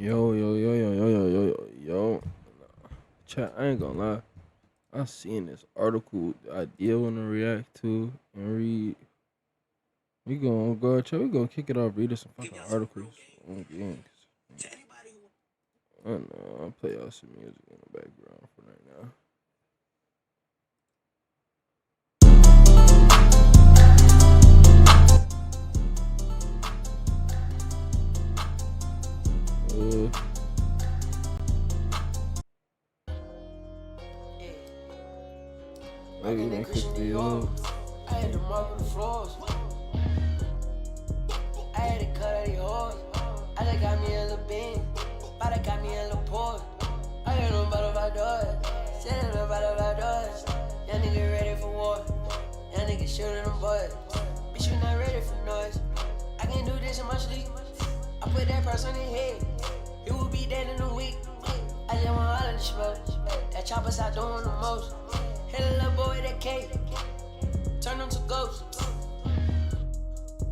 Yo, yo, yo, yo, yo, yo, yo, yo, yo. Chat, I ain't gonna lie. I seen this article that I did want to react to and read. We gonna go, chat. We gonna kick it off reading some fucking articles on games. I don't know. I'll play y'all some music in the background for right now. Uh, maybe make this video. I had to mark the floors. I had to cut out the horse. I just got me a little bean. But I got me a little port. I ain't no about my doors. Said it about my doors. Young nigga ready for war. Young nigga shooting them boys. Bitch, you not ready for noise. I can't do this in my sleep. I put that price on his head. He will be dead in a week. I just want all of the smoke. That chopper stop doing the most. Hit a little boy with that cake. Turn them to ghosts.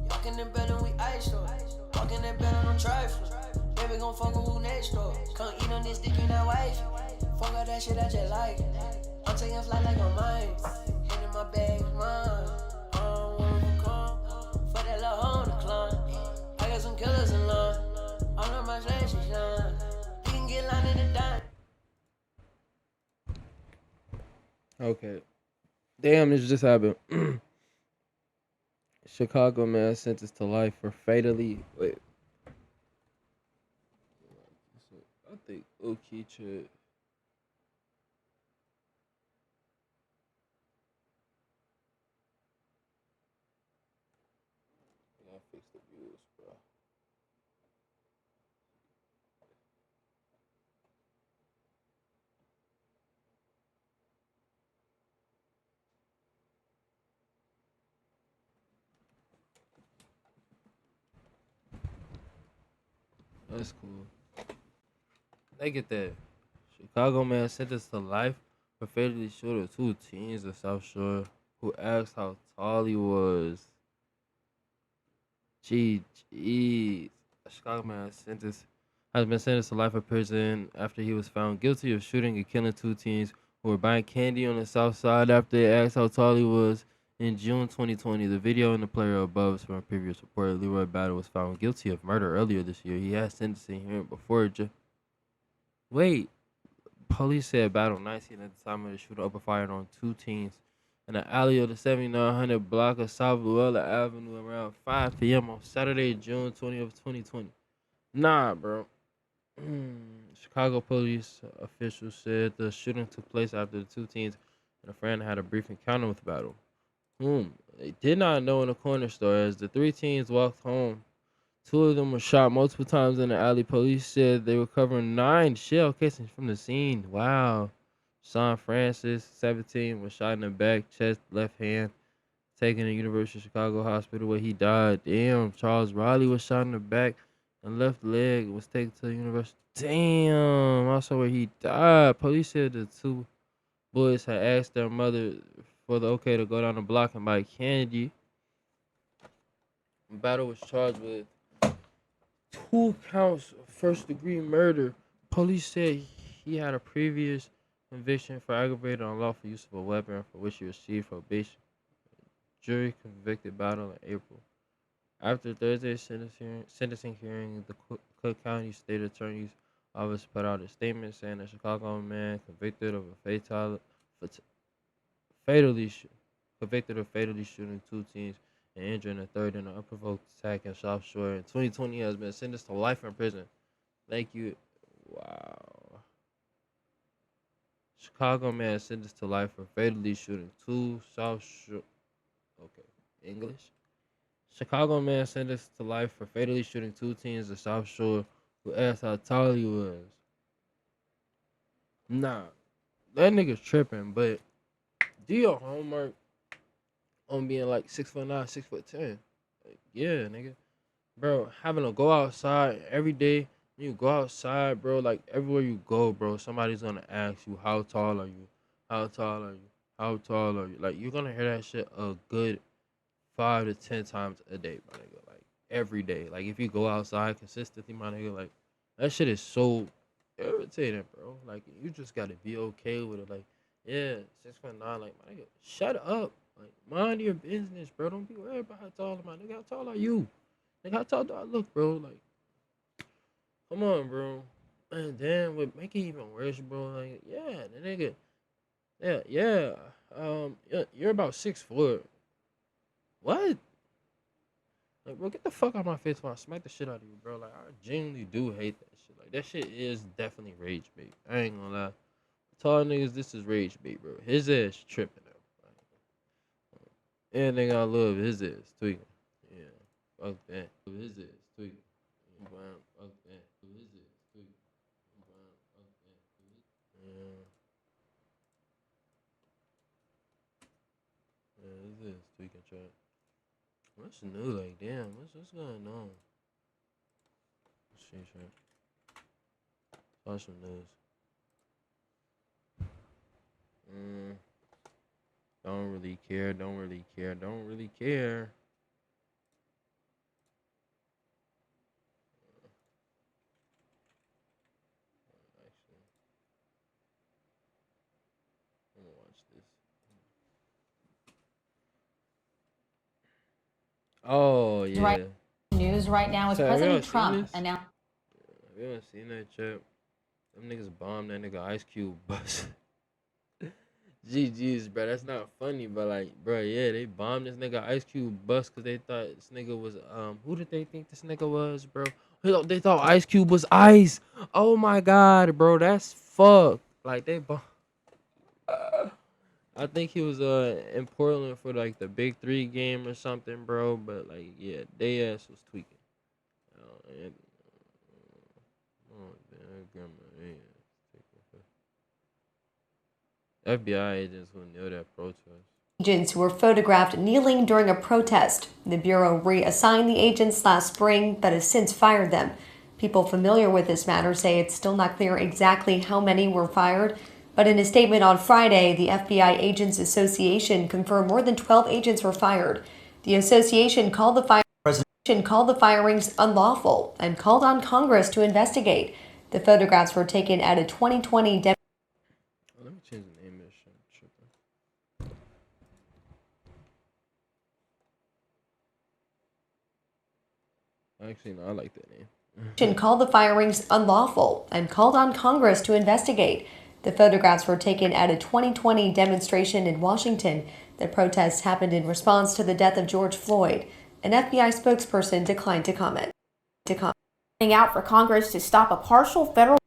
Walk in the building, we ice store. Walk in the building, on trifle. Baby gon' fuck with who next door. Come eat on this dick, you not wife. Fuck all that shit, I just like. I'm taking flight like I'm mine. Hitting my bag, mine. I don't wanna come. For that little home to climb. I got some killers in line. All of my flashes shine. You can get line in the dime. Okay. Damn, this just happened. Chicago man sentenced to life for fatally. Wait. I think Okicha. I gotta fix the views, bro. That's cool. They get that. Chicago man sentenced to life for fatally shooting two teens in South Shore who asked how tall he was. GG. Chicago man has been sentenced to life in prison after he was found guilty of shooting and killing two teens who were buying candy on the south side after they asked how tall he was in June 2020. The video and the player above is from a previous report. Leroy Battle was found guilty of murder earlier this year. He had sentencing hearing before. Wait, police said Battle 19 at the time of the shooting opened fire on two teens in the alley of the 7900 block of South Luella Avenue around 5 p.m. on Saturday, June 20th, 2020. Nah, bro. Chicago police officials said the shooting took place after the two teens and a friend had a brief encounter with Battle, whom they did not know in a corner store. As the three teens walked home, two of them were shot multiple times in the alley. Police said they were covering 9 shell casings from the scene. Wow. Sean Francis, 17, was shot in the back, chest, left hand, taken to University of Chicago Hospital where he died. Damn. Charles Riley was shot in the back and left leg, was taken to the university. Damn. Also where he died. Police said the two boys had asked their mother for the okay to go down the block and buy candy. Battle was charged with 2 counts of first-degree murder. Police said he had a previous conviction for aggravated unlawful use of a weapon for which he received probation. Jury convicted Battle in April. After Thursday's sentencing hearing, the Cook County State Attorney's Office put out a statement saying a Chicago man convicted of fatally shooting two teens and injuring a third in an unprovoked attack in South Shore in 2020 has been sentenced to life in prison. Thank you. Wow. Chicago man sentenced to life for fatally shooting two South Shore. Okay, English. Chicago man sentenced to life for fatally shooting two teens in South Shore who asked how tall he was. Nah, that nigga's tripping, but do your homework on being like 6'9", 6'10". Like, yeah, nigga. Bro, having to go outside every day. When you go outside, bro, like everywhere you go, bro, somebody's gonna ask you, how tall are you? How tall are you? How tall are you? Like, you're gonna hear that shit a good 5 to 10 times a day, my nigga. Like every day. Like if you go outside consistently, my nigga, like That shit is so irritating, bro. Like you just gotta be okay with it. Like, yeah, 6'9", like my nigga, shut up. Like, mind your business, bro. Don't be worried about how tall am I, nigga. How tall are you? Nigga, how tall do I look, bro? Like, come on, bro. And then what make it even worse, bro? Like, yeah, the nigga, you're about 6'4". What? Like, bro, get the fuck out of my face before I smack the shit out of you, bro. Like, I genuinely do hate that shit. Like, that shit is definitely rage bait. I ain't gonna lie. Tall niggas, this is rage bait, bro. His ass tripping though. And nigga, I love his ass tweaking. Yeah, fuck that. His ass tweaking. Wow, fuck that. His ass tweaking. Wow, fuck that. Yeah. Yeah, his ass tweaking, chat. What's new? Like, damn, what's going on? Let's see, chat. Watch some news. Don't really care. Don't really care. Don't really care. Actually, I'm gonna watch this. Oh yeah. Right. News right now is So, have y'all President seen Trump this? announced. Have you ever seen that chip? Them niggas bombed that nigga Ice Cube bus. GG's, bro. That's not funny, but like, bro, yeah, they bombed this nigga Ice Cube bus because they thought this nigga was who did they think this nigga was, bro? They thought Ice Cube was Ice. Oh my god, bro, that's fucked. Like they bombed. I think he was in Portland for like the Big 3 game or something, bro. But like, yeah, they ass was tweaking. And, oh, damn, grandma, yeah. FBI agents who knew that protest. Agents who were photographed kneeling during a protest. The Bureau reassigned the agents last spring, but has since fired them. People familiar with this matter say it's still not clear exactly how many were fired, but in a statement on Friday, the FBI Agents Association confirmed more than 12 agents were fired. The association called the firings unlawful and called on Congress to investigate. The photographs were taken at a 2020 Let me change the name of this shit. Actually, no, I like that name. Called the firings unlawful and called on Congress to investigate. The photographs were taken at a 2020 demonstration in Washington. The protests happened in response to the death of George Floyd. An FBI spokesperson declined to comment. Out for Congress to stop a partial federal.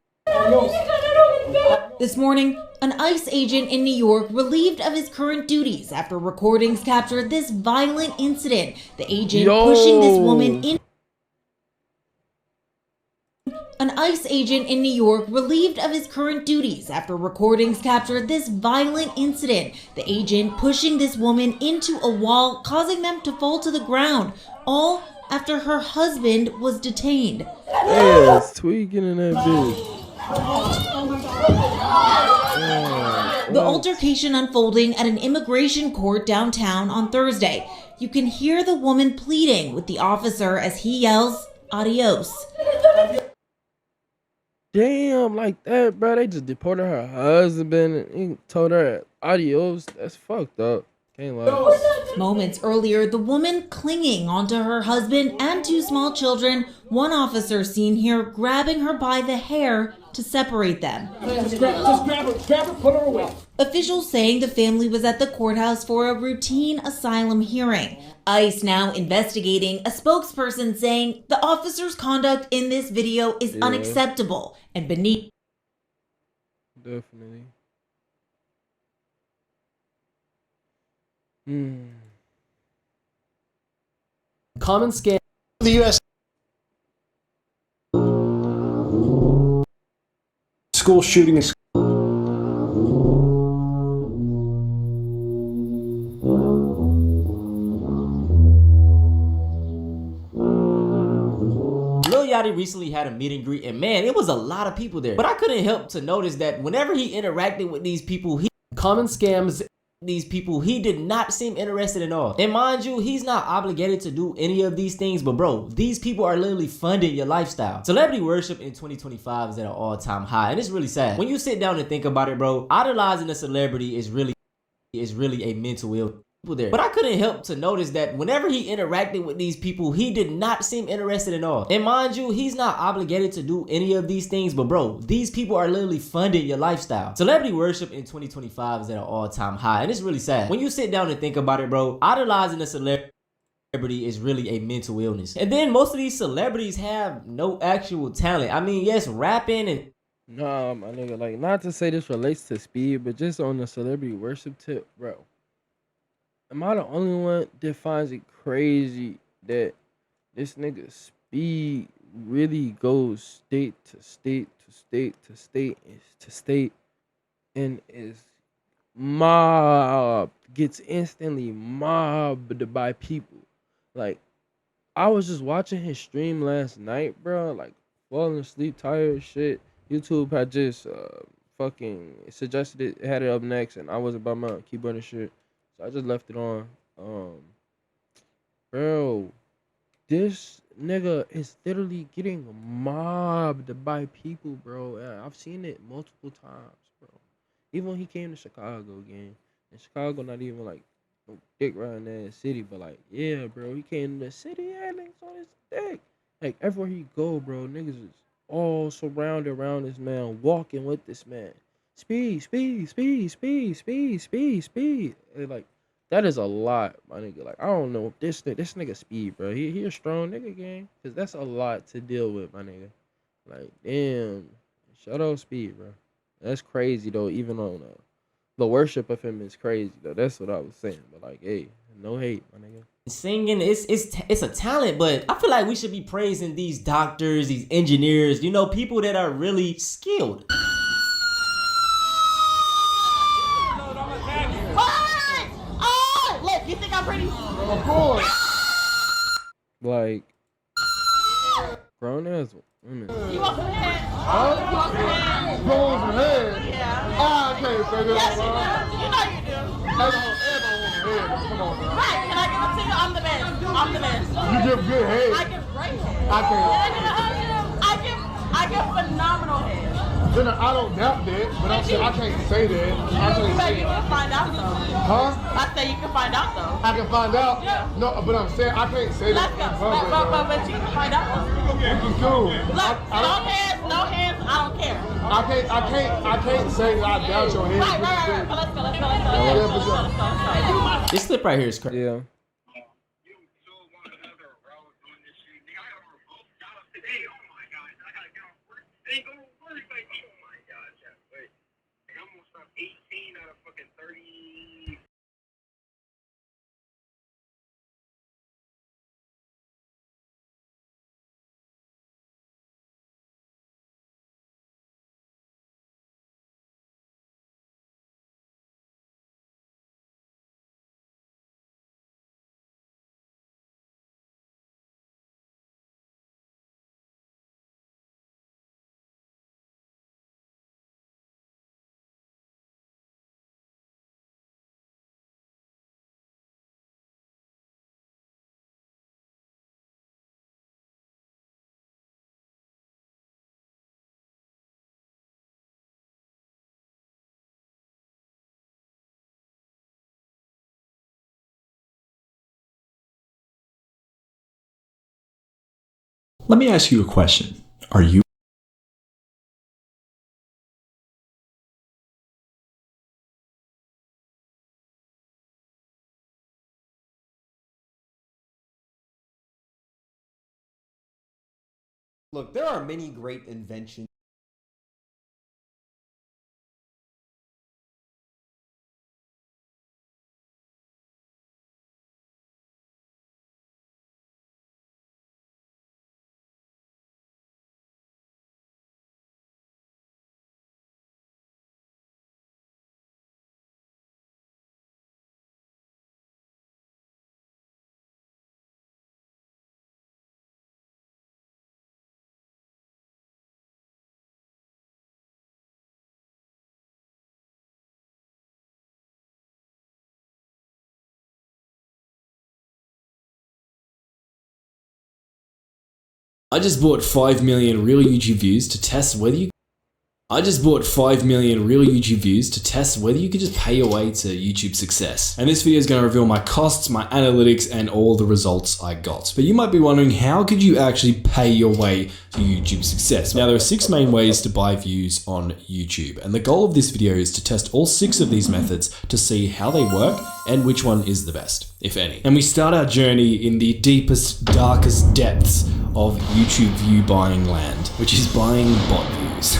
This morning, an ICE agent in New York relieved of his current duties after recordings captured this violent incident. The agent pushing this woman in. An ICE agent in New York relieved of his current duties after recordings captured this violent incident. The agent pushing this woman into a wall, causing them to fall to the ground, all after her husband was detained. Yeah, it's tweaking in that bitch. The altercation unfolding at an immigration court downtown on Thursday. You can hear the woman pleading with the officer as he yells, "Adios." Damn, like that, bro. They just deported her husband and told her adios. That's fucked up. Can't lie. Moments earlier, the woman clinging onto her husband and two small children. One officer seen here grabbing her by the hair to separate them. Just grab her, put her away. Officials saying the family was at the courthouse for a routine asylum hearing. ICE now investigating, a spokesperson saying the officer's conduct in this video is unacceptable and beneath. Definitely. Common scam. The U.S. school shooting is. Lil Yachty recently had a meet and greet, and man, it was a lot of people there. But I couldn't help to notice that whenever he interacted with these people, Common scams these people he did not seem interested at all. And mind you, he's not obligated to do any of these things, but bro, these people are literally funding your lifestyle. Celebrity worship in 2025 is at an all-time high, and it's really sad. When you sit down and think about it, bro, idolizing a celebrity is really a mental illness. There. But I couldn't help to notice that whenever he interacted with these people, he did not seem interested at all. And mind you, he's not obligated to do any of these things, but bro, these people are literally funding your lifestyle. Celebrity worship in 2025 is at an all-time high, and it's really sad. When you sit down and think about it, bro, idolizing a celebrity is really a mental illness. And then most of these celebrities have no actual talent. I mean, yes, rapping and Nah, my nigga, like, not to say this relates to Speed, but just on the celebrity worship tip, bro. Am I the only one that finds it crazy that this nigga Speed really goes state to state to state to state to state and is gets instantly mobbed by people? Like, I was just watching his stream last night, bro, like falling asleep, tired shit. YouTube had just fucking suggested it, had it up next, and I wasn't by my keyboard and shit. So I just left it on. Bro, this nigga is literally getting mobbed by people, bro. Yeah, I've seen it multiple times, bro. Even when he came to Chicago again, and Chicago not even like no dick riding ass city, but like, yeah, bro, he came to the city, yeah, niggas on his dick. Like everywhere he go, bro, niggas is all surrounded around this man, walking with this man. Speed, speed, speed, speed, speed, speed, speed. And like, that is a lot, my nigga. Like, I don't know this nigga Speed, bro. He a strong nigga, gang. Cause that's a lot to deal with, my nigga. Like, damn. Shout out Speed, bro. That's crazy though. Even on the worship of him is crazy though. That's what I was saying. But like, hey, no hate, my nigga. singing, it's a talent, but I feel like we should be praising these doctors, these engineers, you know, people that are really skilled. Look, you think I'm pretty? Of course. Like, grown ass women. You want some head? You want some head? Go on some head. Yeah. I can't say that. Yes, you do. You know you do. Everyone wants some head. Come on, man. Right, can I give it to you? I'm the best. I'm the best. You give good head. I give great head. I can't. I give phenomenal head. Then I don't doubt that, but I'm saying I can't say that. I can't But say you can find out though. Huh? I say you can find out though. I can find out. Yeah. No, but I'm saying I can't say Let's that. go. in public, But you can find out though. Which is cool. Look, no hands, I don't care. I can't say that I doubt your head. Right. Let's go. This clip right here is crazy. Yeah. Let me ask you a question. Are you Look, there are many great inventions. I just bought 5 million real YouTube views to test whether you could just pay your way to YouTube success. And this video is going to reveal my costs, my analytics, and all the results I got. But you might be wondering, how could you actually pay your way to YouTube success? Now, there are 6 main ways to buy views on YouTube. And the goal of this video is to test all 6 of these methods to see how they work and which one is the best, if any. And we start our journey in the deepest, darkest depths of YouTube view buying land, which is buying bot views.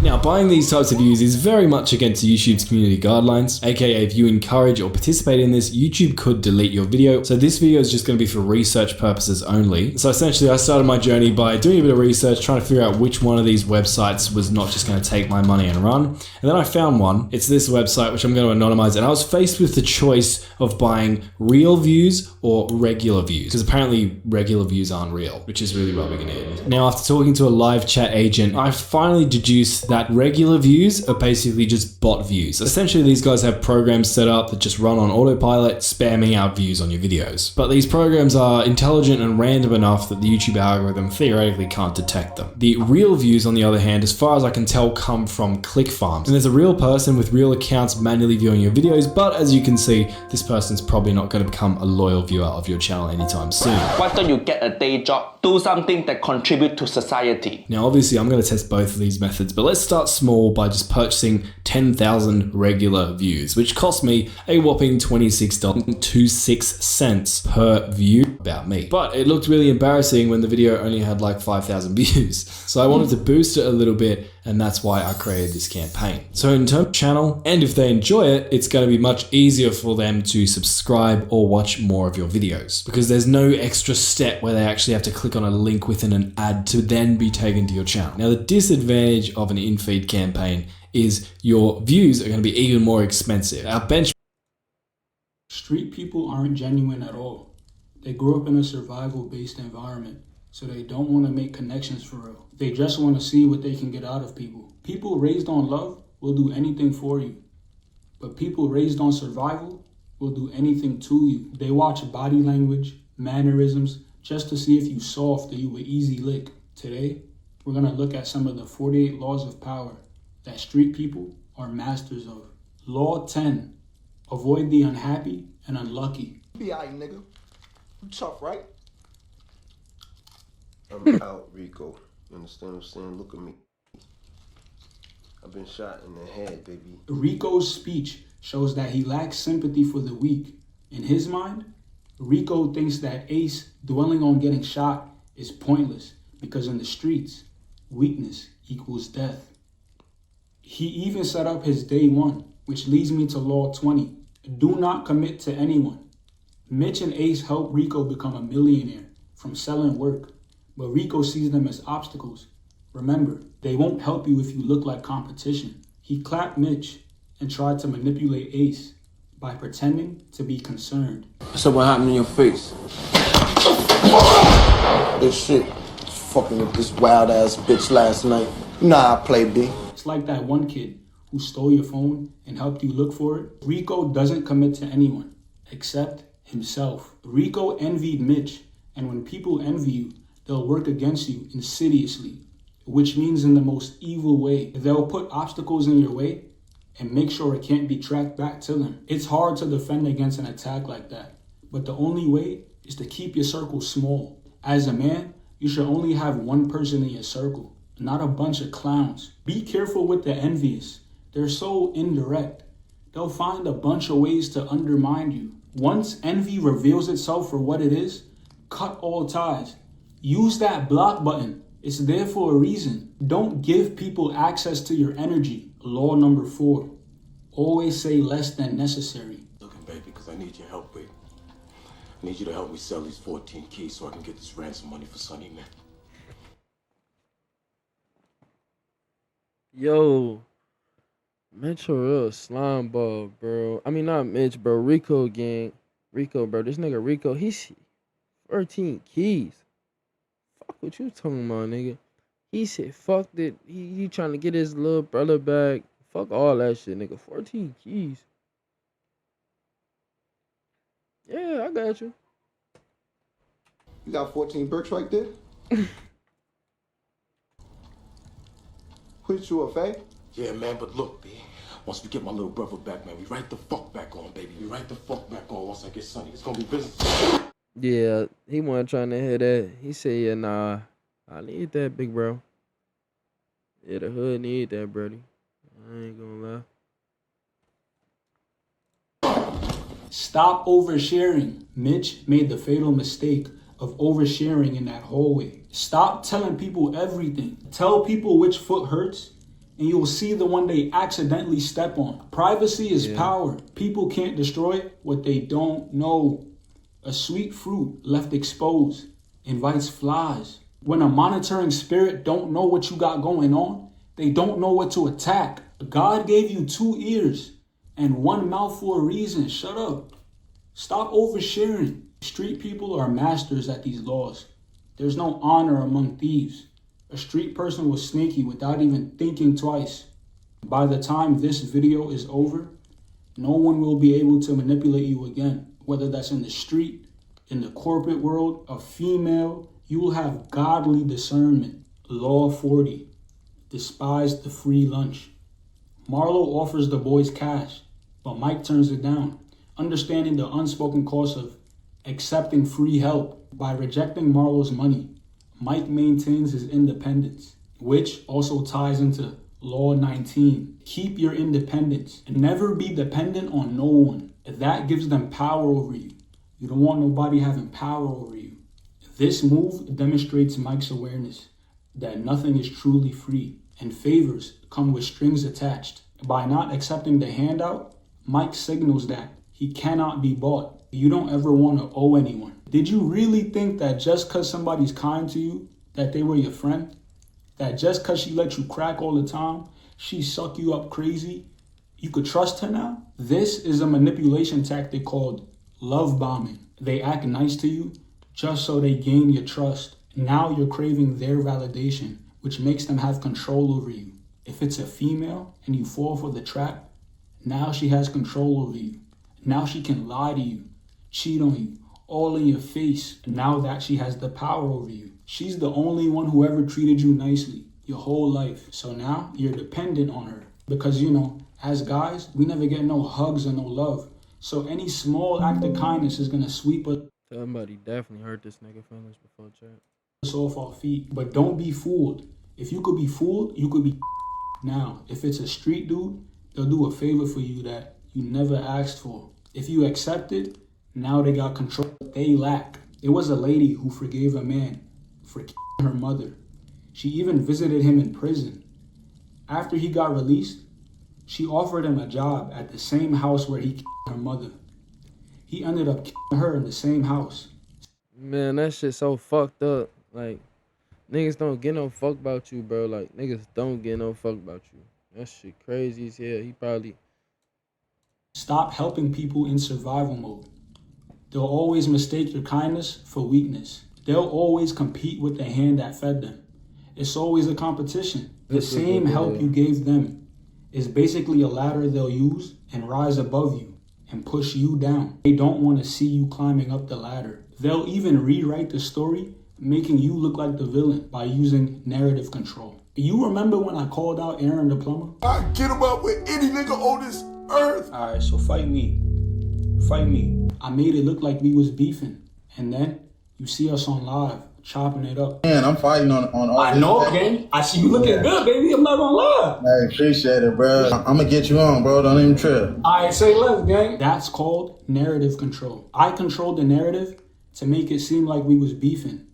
Now, buying these types of views is very much against YouTube's community guidelines, aka if you encourage or participate in this, YouTube could delete your video. So this video is just going to be for research purposes only. So essentially, I started my journey by doing a bit of research, trying to figure out which one of these websites was not just going to take my money and run. And then I found one. It's this website, which I'm going to anonymize. And I was faced with the choice of buying real views or regular views, because apparently regular views aren't real, which is really rubbing it in. Now, after talking to a live chat agent, I finally deduced that regular views are basically just bot views. Essentially, these guys have programs set up that just run on autopilot, spamming out views on your videos. But these programs are intelligent and random enough that the YouTube algorithm theoretically can't detect them. The real views, on the other hand, as far as I can tell, come from click farms. And there's a real person with real accounts manually viewing your videos, but as you can see, this person's probably not going to become a loyal viewer of your channel anytime soon. Why don't you get a day job? Do something that contribute to society. Now, obviously, I'm going to test both of these methods, but let's start small by just purchasing 10,000 regular views, which cost me a whopping $26.26 per view about me. But it looked really embarrassing when the video only had like 5,000 views. So I wanted to boost it a little bit, and that's why I created this campaign. So in terms of channel, and if they enjoy it, it's going to be much easier for them to subscribe or watch more of your videos, because there's no extra step where they actually have to click on a link within an ad to then be taken to your channel. Now, the disadvantage of an in-feed campaign is your views are going to be even more expensive. Our bench. Street people aren't genuine at all. They grew up in a survival-based environment, so they don't want to make connections for real. They just want to see what they can get out of people. People raised on love will do anything for you, but people raised on survival will do anything to you. They watch body language, mannerisms, just to see if you soft or you an easy lick. Today, we're going to look at some of the 48 laws of power that street people are masters of. Law 10, avoid the unhappy and unlucky. Be alright, nigga. You tough, right? I'm out, Rico. You understand what I'm saying? Look at me. I've been shot in the head, baby. Rico's speech shows that he lacks sympathy for the weak. In his mind, Rico thinks that Ace dwelling on getting shot is pointless because in the streets, weakness equals death. He even set up his day 1, which leads me to law 20. Do not commit to anyone. Mitch and Ace helped Rico become a millionaire from selling work, but Rico sees them as obstacles. Remember, they won't help you if you look like competition. He clapped Mitch and tried to manipulate Ace by pretending to be concerned. So what happened in your face? This shit. Fucking with this wild ass bitch last night. You know how I play, B. It's like that one kid who stole your phone and helped you look for it. Rico doesn't commit to anyone except himself. Rico envied Mitch, and when people envy you, they'll work against you insidiously, which means in the most evil way. They'll put obstacles in your way and make sure it can't be tracked back to them. It's hard to defend against an attack like that, but the only way is to keep your circle small. As a man, you should only have one person in your circle, not a bunch of clowns. Be careful with the envious. They're so indirect. They'll find a bunch of ways to undermine you. Once envy reveals itself for what it is, cut all ties. Use that block button. It's there for a reason. Don't give people access to your energy. Law number 4. Always say less than necessary. Looking, baby, because I need your help, baby. I need you to help me sell these 14 keys so I can get this ransom money for Sonny, man. Yo, Mitch a real slime ball, bro. I mean, not Mitch, bro. Rico gang. Rico, bro. This nigga Rico, he's 13 keys. Fuck what you talking about, nigga. He said, fuck it. He trying to get his little brother back. Fuck all that shit, nigga. 14 keys. Yeah, I got you. You got 14 bricks right there? put you a fake? Yeah, man, but look, B. Once we get my little brother back, man, we right the fuck back on, baby. We right the fuck back on once I get Sonny. It's gonna be business. Yeah, he wasn't trying to hear that. He said, yeah, nah, I need that, big bro. Yeah, the hood need that, Brody. I ain't gonna lie. Stop oversharing. Mitch made the fatal mistake of oversharing in that hallway. Stop telling people everything. Tell people which foot hurts, and you'll see the one they accidentally step on. Privacy is power. People can't destroy what they don't know. A sweet fruit left exposed invites flies. When a monitoring spirit don't know what you got going on, they don't know what to attack. God gave you 2 ears and 1 mouth for a reason. Shut up. Stop oversharing. Street people are masters at these laws. There's no honor among thieves. A street person was sneaky without even thinking twice. By the time this video is over, no one will be able to manipulate you again. Whether that's in the street, in the corporate world, a female, you will have godly discernment. Law 40. Despise the free lunch. Marlo offers the boys cash, but Mike turns it down. Understanding the unspoken cost of accepting free help. By rejecting Marlo's money, Mike maintains his independence, which also ties into Law 19. Keep your independence and never be dependent on no one. That gives them power over you. You don't want nobody having power over you. This move demonstrates Mike's awareness that nothing is truly free and favors come with strings attached. By not accepting the handout, Mike signals that he cannot be bought. You don't ever want to owe anyone. Did you really think that just because somebody's kind to you, that they were your friend? That just because she let you crack all the time, she suck you up crazy, you could trust her now? This is a manipulation tactic called love bombing. They act nice to you just so they gain your trust. Now you're craving their validation, which makes them have control over you. If it's a female and you fall for the trap, now she has control over you. Now she can lie to you, cheat on you, all in your face. Now that she has the power over you. She's the only one who ever treated you nicely your whole life. So now you're dependent on her. Because, you know, as guys, we never get no hugs or no love. So any small act of kindness is going to sweep us. Somebody definitely hurt this nigga feelings before chat. Off our feet. But don't be fooled. If you could be fooled, you could be. Now, if it's a street dude, they'll do a favor for you that you never asked for. If you accept it, now they got control they lack. There was a lady who forgave a man for her mother. She even visited him in prison. After he got released, she offered him a job at the same house where he her mother. He ended up her in the same house. Man, that shit so fucked up. Like, niggas don't get no fuck about you, bro. Like, niggas don't get no fuck about you. That shit crazy as hell. He probably... Stop helping people in survival mode. They'll always mistake your kindness for weakness. They'll always compete with the hand that fed them. It's always a competition. The same help you gave them is basically a ladder they'll use and rise above you and push you down. They don't want to see you climbing up the ladder. They'll even rewrite the story, making you look like the villain by using narrative control. You remember when I called out Aaron the plumber? I get him up with any nigga on this earth. Alright, so fight me. Fight me. I made it look like we was beefing. And then you see us on live, chopping it up. Man, I'm fighting on all I this know, shit. gang. I see you looking good, baby. I'm not gonna lie. I appreciate it, bro. I'm gonna get you on, bro. Don't even trip. Alright, say less, gang. That's called narrative control. I controlled the narrative to make it seem like we was beefing,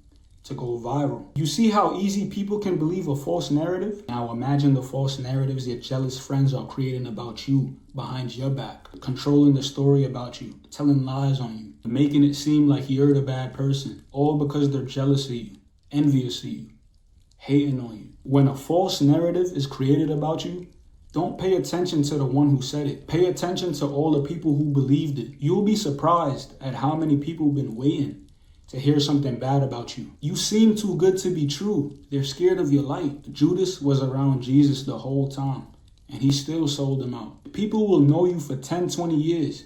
to go viral. You see how easy people can believe a false narrative? Now imagine the false narratives your jealous friends are creating about you behind your back, controlling the story about you, telling lies on you, making it seem like you're the bad person, all because they're jealous of you, envious of you, hating on you. When a false narrative is created about you, don't pay attention to the one who said it. Pay attention to all the people who believed it. You'll be surprised at how many people have been waiting to hear something bad about you. You seem too good to be true. They're scared of your light. Judas was around Jesus the whole time, and he still sold him out. People will know you for 10, 20 years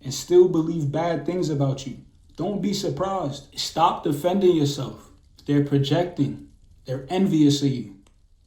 and still believe bad things about you. Don't be surprised. Stop defending yourself. They're projecting. They're envious of you.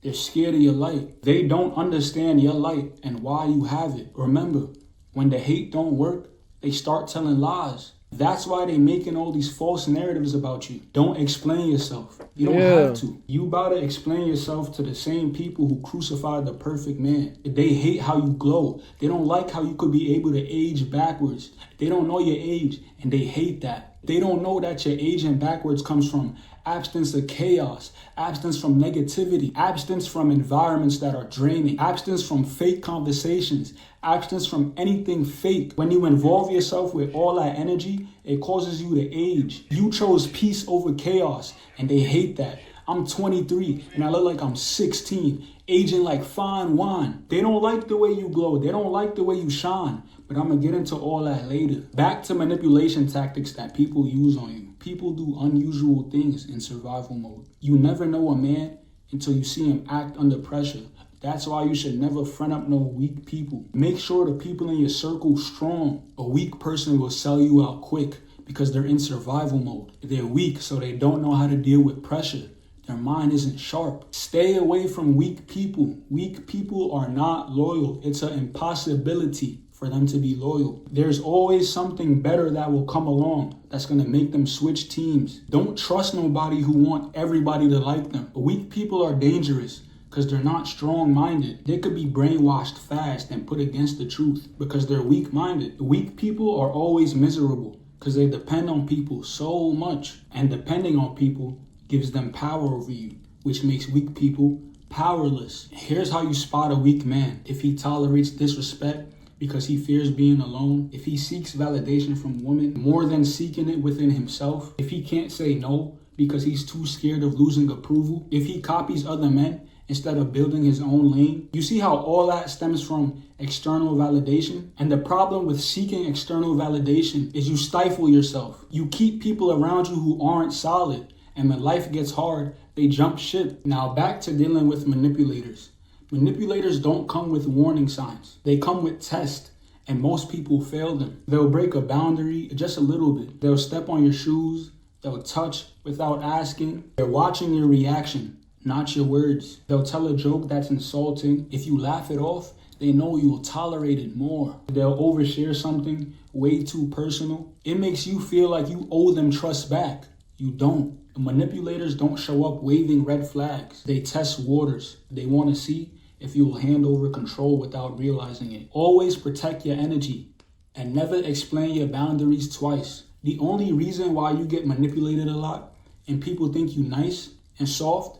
They're scared of your light. They don't understand your light and why you have it. Remember, when the hate don't work, they start telling lies. That's why they making all these false narratives about you. Don't explain yourself. You don't have to. You about to explain yourself to the same people who crucified the perfect man. They hate how you glow. They don't like how you could be able to age backwards. They don't know your age, and they hate that. They don't know that your aging backwards comes from absence of chaos, absence from negativity, absence from environments that are draining, absence from fake conversations, absence from anything fake. When you involve yourself with all that energy, it causes you to age. You chose peace over chaos, and they hate that. I'm 23, and I look like I'm 16, aging like fine wine. They don't like the way you glow. They don't like the way you shine. But I'm going to get into all that later. Back to manipulation tactics that people use on you. People do unusual things in survival mode. You never know a man until you see him act under pressure. That's why you should never friend up no weak people. Make sure the people in your circle strong. A weak person will sell you out quick because they're in survival mode. They're weak, so they don't know how to deal with pressure. Their mind isn't sharp. Stay away from weak people. Weak people are not loyal. It's an impossibility for them to be loyal. There's always something better that will come along that's going to make them switch teams. Don't trust nobody who want everybody to like them. Weak people are dangerous because they're not strong-minded. They could be brainwashed fast and put against the truth because they're weak-minded. Weak people are always miserable because they depend on people so much, and depending on people gives them power over you, which makes weak people powerless. Here's how you spot a weak man. If he tolerates disrespect because he fears being alone, if he seeks validation from women more than seeking it within himself, if he can't say no because he's too scared of losing approval, if he copies other men instead of building his own lane. You see how all that stems from external validation? And the problem with seeking external validation is you stifle yourself. You keep people around you who aren't solid, and when life gets hard, they jump ship. Now back to dealing with manipulators. Manipulators don't come with warning signs. They come with tests, and most people fail them. They'll break a boundary just a little bit. They'll step on your shoes. They'll touch without asking. They're watching your reaction, not your words. They'll tell a joke that's insulting. If you laugh it off, they know you'll tolerate it more. They'll overshare something way too personal. It makes you feel like you owe them trust back. You don't. Manipulators don't show up waving red flags. They test waters. They want to see if you will hand over control without realizing it. Always protect your energy and never explain your boundaries twice. The only reason why you get manipulated a lot and people think you nice and soft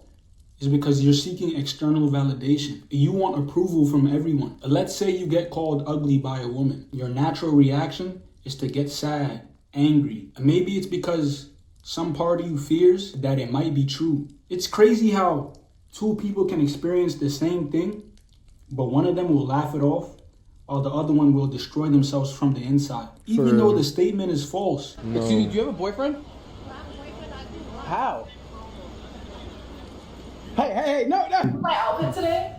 is because you're seeking external validation. You want approval from everyone. Let's say you get called ugly by a woman. Your natural reaction is to get sad, angry. Maybe it's because some part of you fears that it might be true. It's crazy how two people can experience the same thing, but one of them will laugh it off, while the other one will destroy themselves from the inside. Even though the statement is false. No. Excuse me, do you have a boyfriend? How? Hey, no. My outfit today?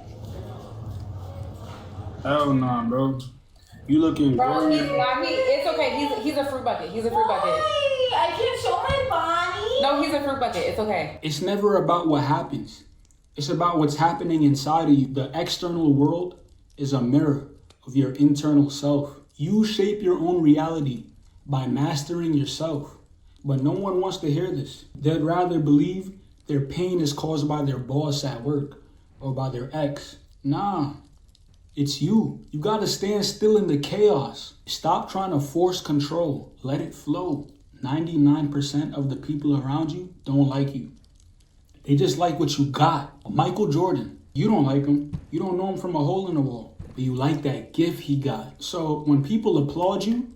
Hell nah, bro. You looking Bro, very... it's okay. He's a fruit bucket. He's a fruit bucket. I can't show my body. No, he's a fruit bucket. It's okay. It's never about what happens. It's about what's happening inside of you. The external world is a mirror of your internal self. You shape your own reality by mastering yourself. But no one wants to hear this. They'd rather believe their pain is caused by their boss at work or by their ex. Nah, it's you. You gotta stand still in the chaos. Stop trying to force control. Let it flow. 99% of the people around you don't like you. They just like what you got. Michael Jordan, you don't like him. You don't know him from a hole in the wall. But you like that gift he got. So when people applaud you,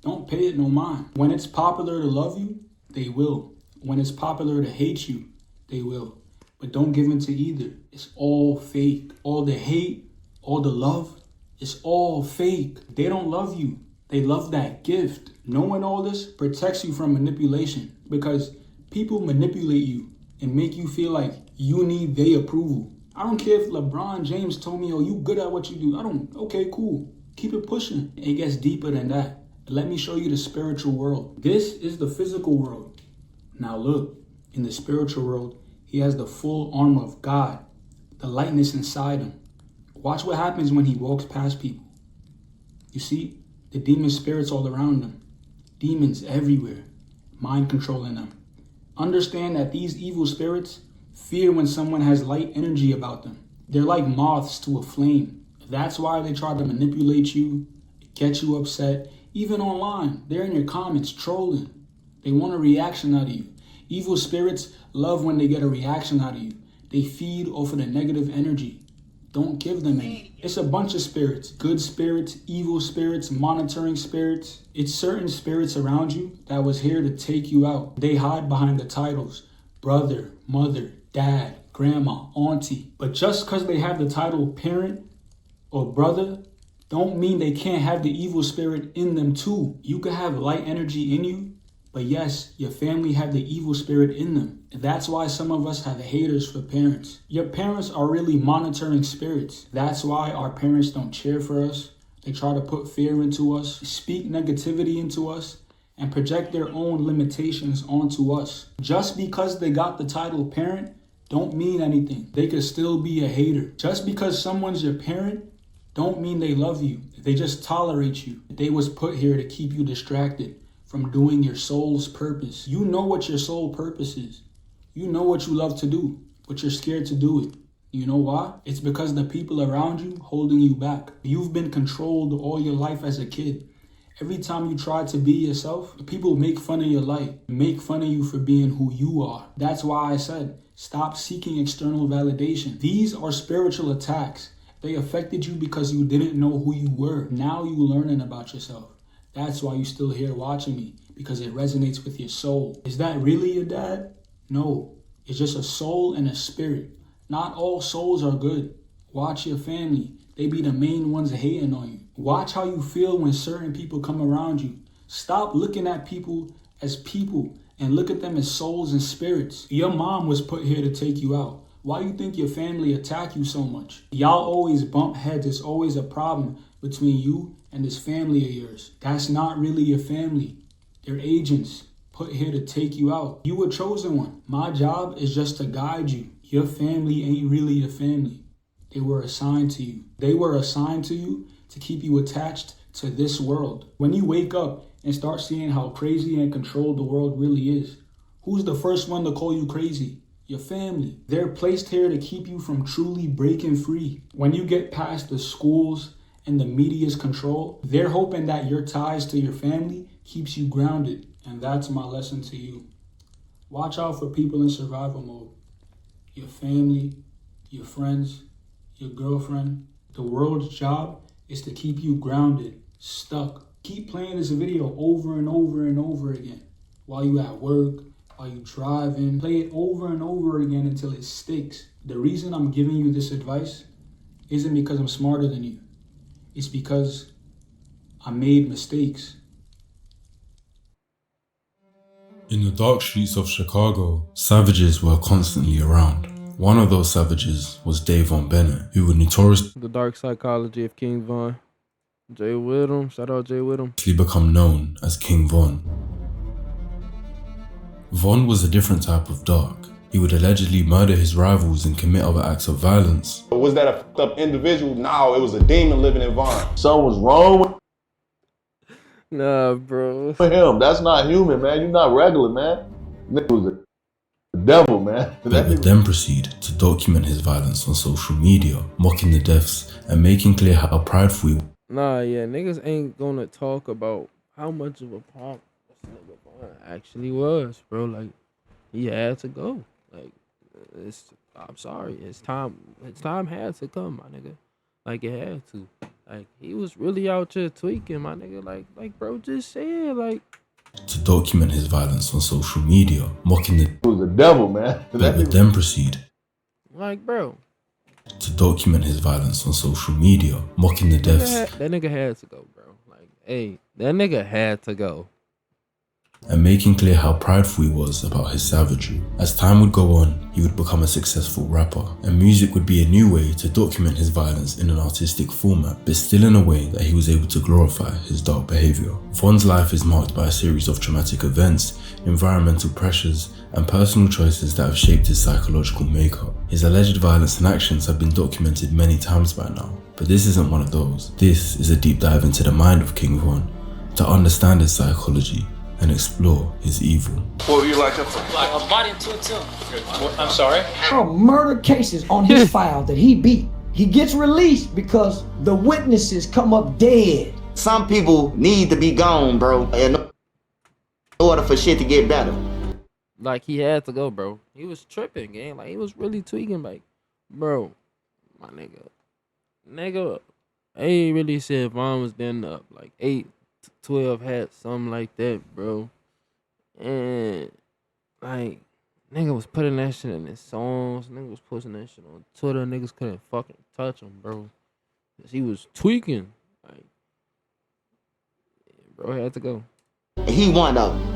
don't pay it no mind. When it's popular to love you, they will. When it's popular to hate you, they will. But don't give in to either. It's all fake. All the hate, all the love, it's all fake. They don't love you. They love that gift. Knowing all this protects you from manipulation because people manipulate you and make you feel like you need their approval. I don't care if LeBron James told me, oh, you good at what you do. Okay, cool. Keep it pushing. It gets deeper than that. Let me show you the spiritual world. This is the physical world. Now look, in the spiritual world, He has the full armor of God, the lightness inside him. Watch what happens when he walks past people. You see, the demon spirits all around him. Demons everywhere, mind controlling them. Understand that these evil spirits fear when someone has light energy about them. They're like moths to a flame. That's why they try to manipulate you, get you upset. Even online, they're in your comments trolling. They want a reaction out of you. Evil spirits love when they get a reaction out of you. They feed off of the negative energy. Don't give them any. It's a bunch of spirits. Good spirits, evil spirits, monitoring spirits. It's certain spirits around you that was here to take you out. They hide behind the titles. Brother, mother, dad, grandma, auntie. But just because they have the title parent or brother, don't mean they can't have the evil spirit in them too. You could have light energy in you, but yes, your family have the evil spirit in them. That's why some of us have haters for parents. Your parents are really monitoring spirits. That's why our parents don't cheer for us. They try to put fear into us, speak negativity into us, and project their own limitations onto us. Just because they got the title parent don't mean anything. They could still be a hater. Just because someone's your parent don't mean they love you. They just tolerate you. They was put here to keep you distracted from doing your soul's purpose. You know what your soul purpose is. You know what you love to do, but you're scared to do it. You know why? It's because the people around you holding you back. You've been controlled all your life as a kid. Every time you try to be yourself, people make fun of your life, make fun of you for being who you are. That's why I said, stop seeking external validation. These are spiritual attacks. They affected you because you didn't know who you were. Now you learning about yourself. That's why you're still here watching me, because it resonates with your soul. Is that really your dad? No, it's just a soul and a spirit. Not all souls are good. Watch your family. They be the main ones hating on you. Watch how you feel when certain people come around you. Stop looking at people as people and look at them as souls and spirits. Your mom was put here to take you out. Why you think your family attack you so much? Y'all always bump heads. It's always a problem between you and this family of yours. That's not really your family. They're agents put here to take you out. You were chosen one. My job is just to guide you. Your family ain't really your family. They were assigned to you. They were assigned to you to keep you attached to this world. When you wake up and start seeing how crazy and controlled the world really is, who's the first one to call you crazy? Your family. They're placed here to keep you from truly breaking free. When you get past the schools and the media's control, they're hoping that your ties to your family keeps you grounded. And that's my lesson to you. Watch out for people in survival mode. Your family, your friends, your girlfriend. The world's job is to keep you grounded, stuck. Keep playing this video over and over and over again. While you at work, while you driving, play it over and over again until it sticks. The reason I'm giving you this advice isn't because I'm smarter than you. It's because I made mistakes. In the dark streets of Chicago, savages were constantly around. One of those savages was Davon Bennett, who would notoriously The Dark Psychology of King Von. Jay Whittam, shout out Jay Whittam. become known as King Von. Von was a different type of dark. He would allegedly murder his rivals and commit other acts of violence. Was that a fucked up individual? No, it was a demon living in Von. Something was wrong with Nah, bro. him. That's not human, man. You're not regular, man. Nigga was the devil, man. They would then proceed to document his violence on social media, mocking the deaths and making clear how prideful he was. Nah, yeah, niggas ain't gonna talk about how much of a punk this nigga Von actually was, bro. Like, he had to go. Like, I'm sorry, his time had to come, my nigga. Like, it had to. Like, he was really out here tweaking, my nigga. Like bro just said, like. To document his violence on social media, mocking the was the devil, man. They would then proceed Like, bro. to document his violence on social media, mocking the deaths That nigga had to go, bro. Like, hey, that nigga had to go. and making clear how prideful he was about his savagery. As time would go on, he would become a successful rapper, and music would be a new way to document his violence in an artistic format, but still in a way that he was able to glorify his dark behavior. Von's life is marked by a series of traumatic events, environmental pressures, and personal choices that have shaped his psychological makeup. His alleged violence and actions have been documented many times by now, but this isn't one of those. This is a deep dive into the mind of King Von, to understand his psychology and explore his evil. What would you like up for? Like a body to. I'm sorry? There are murder cases on his file that he beat. He gets released because the witnesses come up dead. Some people need to be gone, bro, in order for shit to get better. Like, he had to go, bro. He was tripping, gang. Like, he was really tweaking. Like, bro, my nigga, they really said Von was then up like 8 to 12 hats, something like that, bro. And like, nigga was putting that shit in his songs. Nigga was posting that shit on Twitter. Niggas couldn't fucking touch him, bro. Cause he was tweaking. Like, bro, he had to go. He one of them.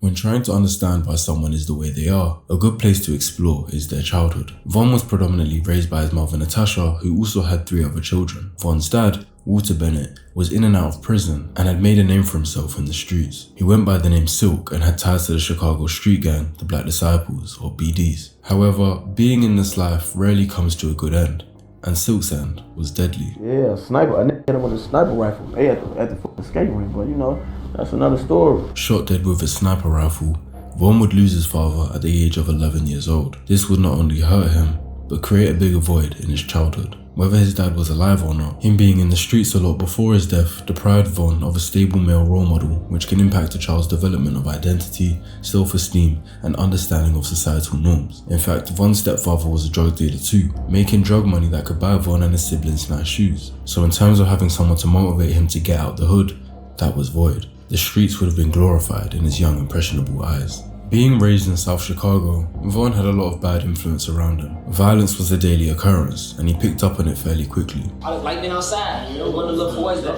When trying to understand why someone is the way they are, a good place to explore is their childhood. Von was predominantly raised by his mother Natasha, who also had 3 other children. Von's dad, Walter Bennett, was in and out of prison and had made a name for himself in the streets. He went by the name Silk and had ties to the Chicago street gang, the Black Disciples, or BDs. However, being in this life rarely comes to a good end, and Silk's end was deadly. Yeah, sniper. I hit him with a sniper rifle. They at the fucking skate rink, but you know, that's another story. Shot dead with a sniper rifle, Von would lose his father at the age of 11 years old. This would not only hurt him, but create a bigger void in his childhood. Whether his dad was alive or not, him being in the streets a lot before his death deprived Von of a stable male role model, which can impact a child's development of identity, self-esteem, and understanding of societal norms. In fact, Von's stepfather was a drug dealer too, making drug money that could buy Von and his siblings nice shoes. So in terms of having someone to motivate him to get out the hood, that was void. The streets would have been glorified in his young, impressionable eyes. Being raised in South Chicago, Von had a lot of bad influence around him. Violence was a daily occurrence, and he picked up on it fairly quickly. I like being outside, you know, one of the little boys that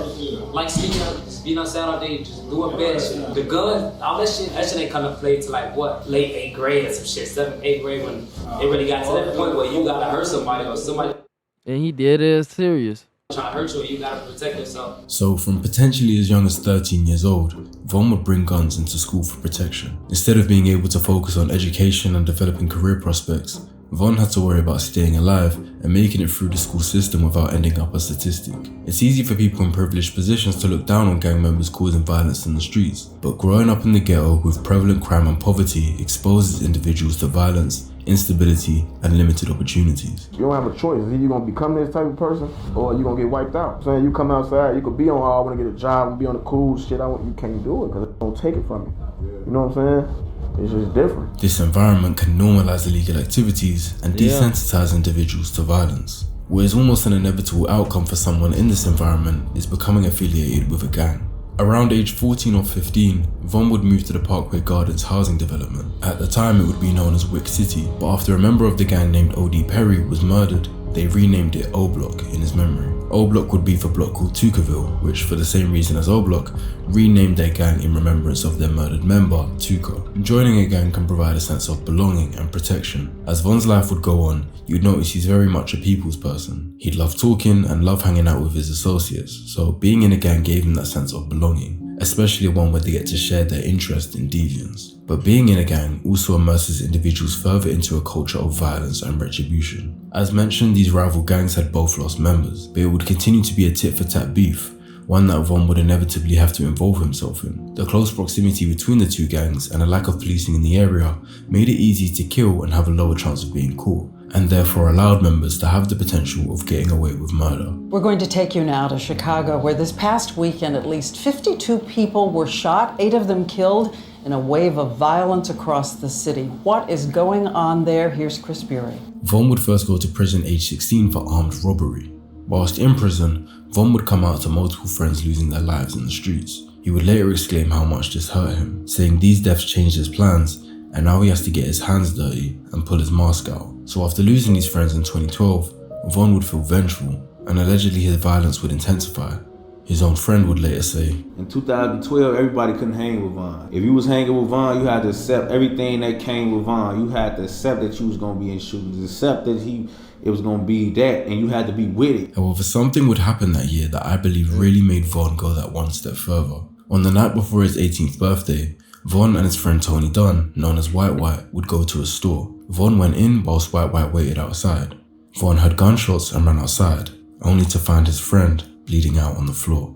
like sleeping up, just being outside all day, just doing bad. The gun, all that shit ain't come to play to like what, late 8th grade or some shit, 7th, 8th grade when it really got to that point where you gotta hurt somebody or somebody. And he did it serious. Trying to hurt you, you gotta protect yourself. So from potentially as young as 13 years old, Von would bring guns into school for protection. Instead of being able to focus on education and developing career prospects, Von had to worry about staying alive and making it through the school system without ending up a statistic. It's easy for people in privileged positions to look down on gang members causing violence in the streets, but growing up in the ghetto with prevalent crime and poverty exposes individuals to violence, instability, and limited opportunities. You don't have a choice. Either you're going to become this type of person or you're going to get wiped out. So you come outside, you could be on, oh, I want to get a job and be on the cool shit. You can't do it because it don't take it from you. You know what I'm saying? It's just different. This environment can normalize illegal activities and desensitize individuals to violence. What is almost an inevitable outcome for someone in this environment is becoming affiliated with a gang. Around age 14 or 15, Von would move to the Parkway Gardens housing development. At the time it would be known as Wick City, but after a member of the gang named O.D. Perry was murdered, they renamed it O Block in his memory. O Block would be for block called Tucaville, which for the same reason as O Block, renamed their gang in remembrance of their murdered member, Tuca. Joining a gang can provide a sense of belonging and protection. As Von's life would go on, you'd notice he's very much a people's person. He'd love talking and love hanging out with his associates, so being in a gang gave him that sense of belonging, especially one where they get to share their interest in deviance. But being in a gang also immerses individuals further into a culture of violence and retribution. As mentioned, these rival gangs had both lost members, but it would continue to be a tit-for-tat beef, one that Von would inevitably have to involve himself in. The close proximity between the two gangs and a lack of policing in the area made it easy to kill and have a lower chance of being caught, and therefore allowed members to have the potential of getting away with murder. We're going to take you now to Chicago, where this past weekend at least 52 people were shot, 8 of them killed, in a wave of violence across the city. What is going on there? Here's Chris Bury. Von would first go to prison age 16 for armed robbery. Whilst in prison, Von would come out to multiple friends losing their lives in the streets. He would later exclaim how much this hurt him, saying these deaths changed his plans and now he has to get his hands dirty and pull his mask out. So after losing these friends in 2012, Von would feel vengeful and allegedly his violence would intensify. His own friend would later say, in 2012, everybody couldn't hang with Von. If you was hanging with Von, you had to accept everything that came with Von. You had to accept that you was going to be in shootings, accept that he it was gonna be that, and you had to be with it. However, something would happen that year that I believe really made Von go that one step further. On the night before his 18th birthday, Von and his friend Tony Dunn, known as White White, would go to a store. Von went in whilst White White waited outside. Von heard gunshots and ran outside, only to find his friend bleeding out on the floor.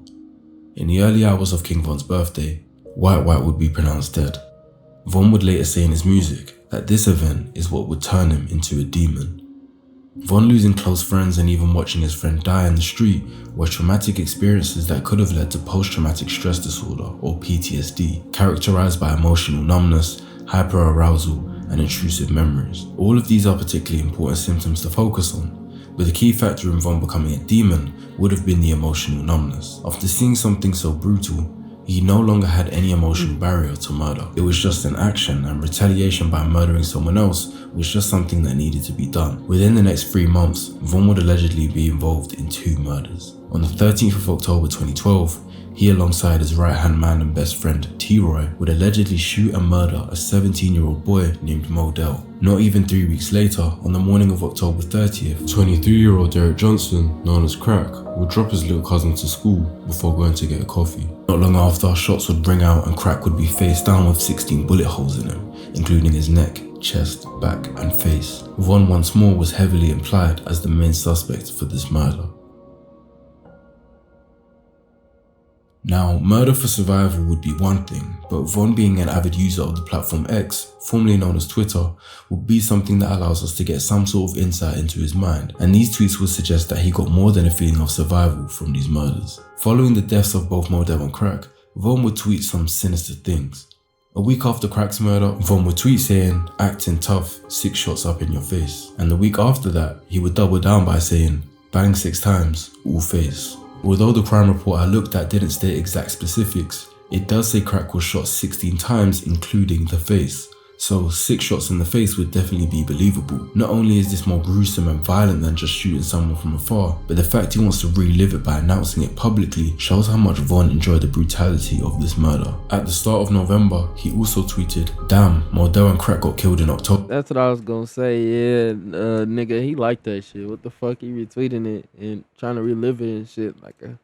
In the early hours of King Von's birthday, White White would be pronounced dead. Von would later say in his music that this event is what would turn him into a demon. Von losing close friends and even watching his friend die in the street were traumatic experiences that could have led to post-traumatic stress disorder or PTSD, characterized by emotional numbness, hyperarousal, and intrusive memories. All of these are particularly important symptoms to focus on, but the key factor in Von becoming a demon would have been the emotional numbness. After seeing something so brutal, he no longer had any emotional barrier to murder. It was just an action, and retaliation by murdering someone else was just something that needed to be done. Within the next 3 months, Von would allegedly be involved in 2 murders. On the 13th of October 2012, he alongside his right-hand man and best friend T-Roy would allegedly shoot and murder a 17-year-old boy named Modell. Not even 3 weeks later, on the morning of October 30th, 23-year-old Derek Johnson, known as Crack, would drop his little cousin to school before going to get a coffee. Not long after, shots would ring out and Crack would be face down with 16 bullet holes in him, including his neck, chest, back and face. Von once more was heavily implied as the main suspect for this murder. Now, murder for survival would be one thing, but Von being an avid user of the platform X, formerly known as Twitter, would be something that allows us to get some sort of insight into his mind, and these tweets would suggest that he got more than a feeling of survival from these murders. Following the deaths of both Modell and Crack, Von would tweet some sinister things. A week after Crack's murder, Von would tweet saying, "Acting tough, 6 shots up in your face." And the week after that, he would double down by saying, "Bang 6 times, all face." Although the crime report I looked at didn't state exact specifics, it does say Crack was shot 16 times including the face. So 6 shots in the face would definitely be believable. Not only is this more gruesome and violent than just shooting someone from afar, but the fact he wants to relive it by announcing it publicly shows how much Von enjoyed the brutality of this murder. At the start of November, he also tweeted, "Damn, Modell and Crack got killed in October." That's what I was gonna say. Yeah, nigga, he liked that shit. What the fuck, he retweeting it and trying to relive it and shit like a.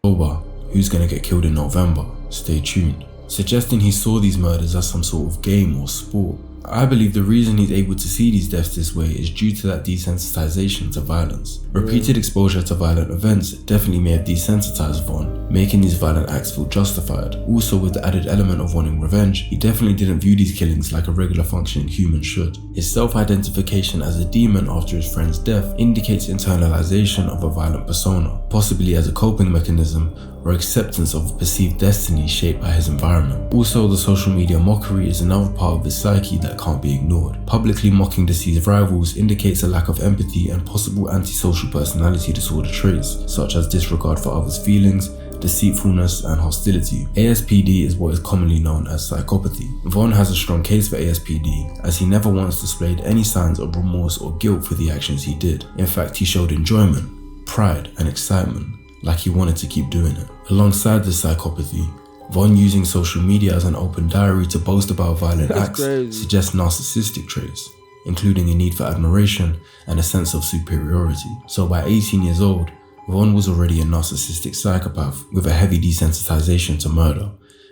Who's gonna get killed in November? Stay tuned. Suggesting he saw these murders as some sort of game or sport. I believe the reason he's able to see these deaths this way is due to that desensitization to violence. Repeated exposure to violent events definitely may have desensitized Von, making these violent acts feel justified. Also, with the added element of wanting revenge, he definitely didn't view these killings like a regular functioning human should. His self-identification as a demon after his friend's death indicates internalization of a violent persona, possibly as a coping mechanism or acceptance of a perceived destiny shaped by his environment. Also, the social media mockery is another part of his psyche that can't be ignored. Publicly mocking deceased rivals indicates a lack of empathy and possible antisocial personality disorder traits, such as disregard for others' feelings, deceitfulness, and hostility. ASPD is what is commonly known as psychopathy. Von has a strong case for ASPD, as he never once displayed any signs of remorse or guilt for the actions he did. In fact, he showed enjoyment, pride, and excitement, like he wanted to keep doing it. Alongside this psychopathy, Von using social media as an open diary to boast about violent acts suggests narcissistic traits, including a need for admiration and a sense of superiority. So by 18 years old, Von was already a narcissistic psychopath with a heavy desensitization to murder,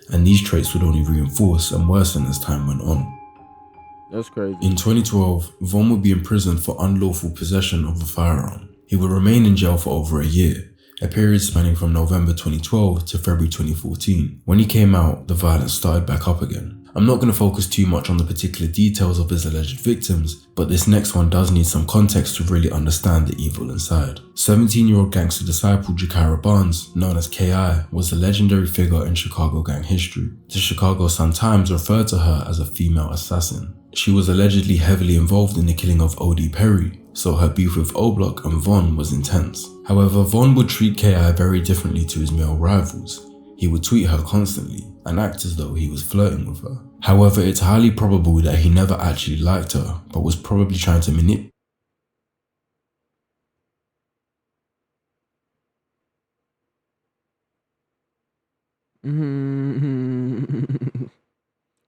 and these traits would only reinforce and worsen as time went on. That's crazy. In 2012, Von would be imprisoned for unlawful possession of a firearm. He would remain in jail for over a year, a period spanning from November 2012 to February 2014. When he came out, the violence started back up again. I'm not going to focus too much on the particular details of his alleged victims, but this next one does need some context to really understand the evil inside. 17-year-old gangster disciple Jakira Barnes, known as K.I., was a legendary figure in Chicago gang history. The Chicago Sun-Times referred to her as a female assassin. She was allegedly heavily involved in the killing of O.D. Perry, so her beef with O-Block and Von was intense. However, Von would treat K.I. very differently to his male rivals. He would tweet her constantly and act as though he was flirting with her. However, it's highly probable that he never actually liked her, but was probably trying to manipulate.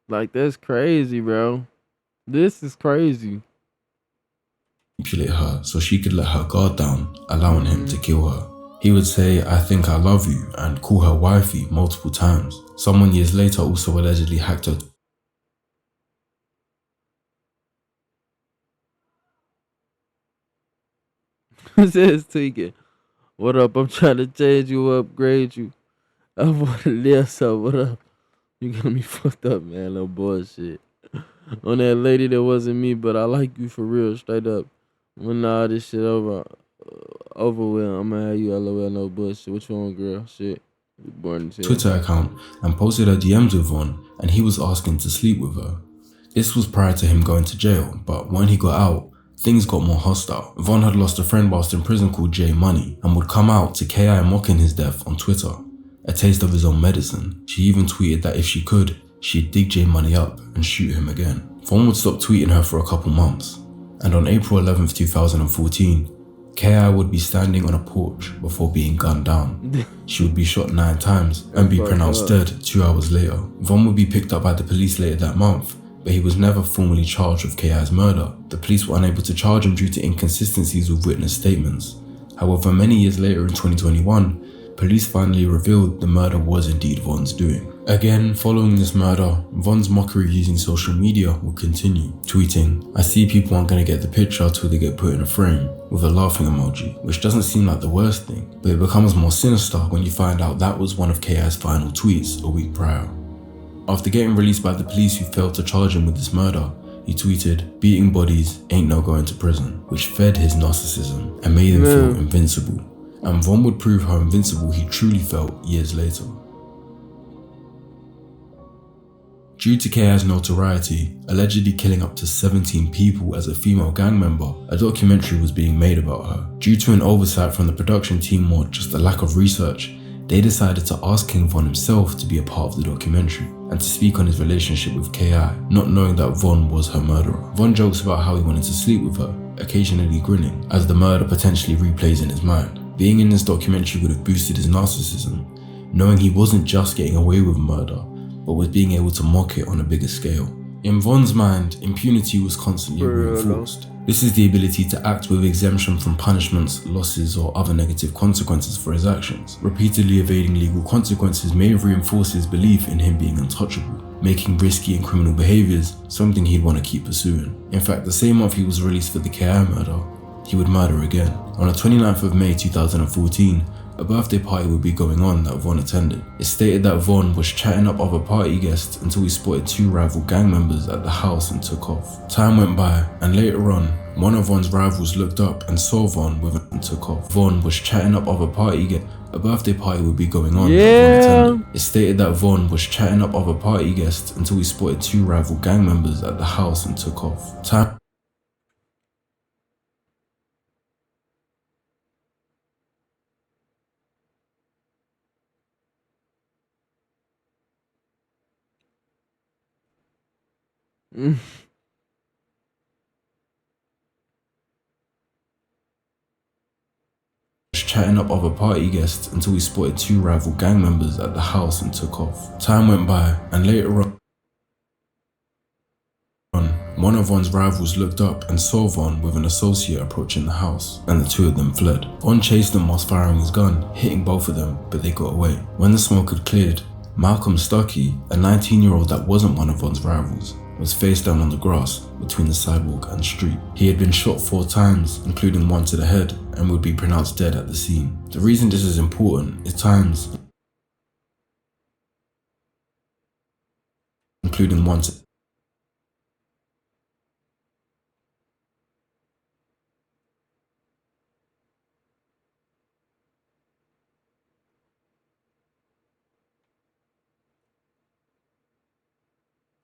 Like, that's crazy, bro. This is crazy. manipulate her so she could let her guard down, allowing him to kill her. He would say, "I think I love you," and call her wifey multiple times. Someone years later also allegedly hacked her. Says tweaking. What up? I'm trying to change you, upgrade you. I want to live, so what up? You got me fucked up, man. No bullshit. On that lady that wasn't me, but I like you for real, straight up. When all this shit over with, I'ma have you LOL, no bullshit. What you on, girl? Shit. You born to Twitter account and posted her DMs with Von, and he was asking to sleep with her. This was prior to him going to jail, but when he got out, things got more hostile. Von had lost a friend whilst in prison called J Money and would come out to KI mocking his death on Twitter. A taste of his own medicine. She even tweeted that if she could, she'd dig J Money up and shoot him again. Von would stop tweeting her for a couple months, and on April 11th, 2014, KI would be standing on a porch before being gunned down. She would be shot 9 times and be pronounced dead 2 hours later. Von would be picked up by the police later that month, but he was never formally charged with KI's murder. The police were unable to charge him due to inconsistencies with witness statements. However, many years later in 2021, police finally revealed the murder was indeed Von's doing. Again, following this murder, Von's mockery using social media will continue, tweeting, "I see people aren't gonna get the picture till they get put in a frame," with a laughing emoji, which doesn't seem like the worst thing, but it becomes more sinister when you find out that was one of KI's final tweets a week prior. After getting released by the police who failed to charge him with this murder, he tweeted, "Beating bodies ain't no going to prison," which fed his narcissism and made him feel invincible. And Von would prove how invincible he truly felt years later. Due to KI's notoriety, allegedly killing up to 17 people as a female gang member, a documentary was being made about her. Due to an oversight from the production team or just a lack of research, they decided to ask King Von himself to be a part of the documentary and to speak on his relationship with KI, not knowing that Von was her murderer. Von jokes about how he wanted to sleep with her, occasionally grinning, as the murder potentially replays in his mind. Being in this documentary would have boosted his narcissism, knowing he wasn't just getting away with murder, but was being able to mock it on a bigger scale. In Von's mind, impunity was constantly reinforced. This is the ability to act with exemption from punishments, losses, or other negative consequences for his actions. Repeatedly evading legal consequences may have reinforced his belief in him being untouchable, making risky and criminal behaviors something he'd want to keep pursuing. In fact, the same month he was released for the KI murder, he would murder again. On the 29th of May 2014, a birthday party would be going on that Von attended. It stated that Von was chatting up other party guests until he spotted 2 rival gang members at the house and took off. Time went by, and later on, one of Von's rivals looked up and saw Von with and took off. Von was chatting up other party guests. A birthday party would be going on that Von attended. It stated that Von was chatting up other party guests until he spotted 2 rival gang members at the house and took off. Time chatting up other party guests until he spotted 2 rival gang members at the house and took off. Time went by, and later on, one of Von's rivals looked up and saw Von with an associate approaching the house, and the 2 of them fled. Von chased them whilst firing his gun, hitting both of them, but they got away. When the smoke had cleared, Malcolm Stuckey, a 19-year-old that wasn't one of Von's rivals, was face down on the grass between the sidewalk and street. He had been shot 4 times, including one to the head, and would be pronounced dead at the scene. The reason this is important is times, including one to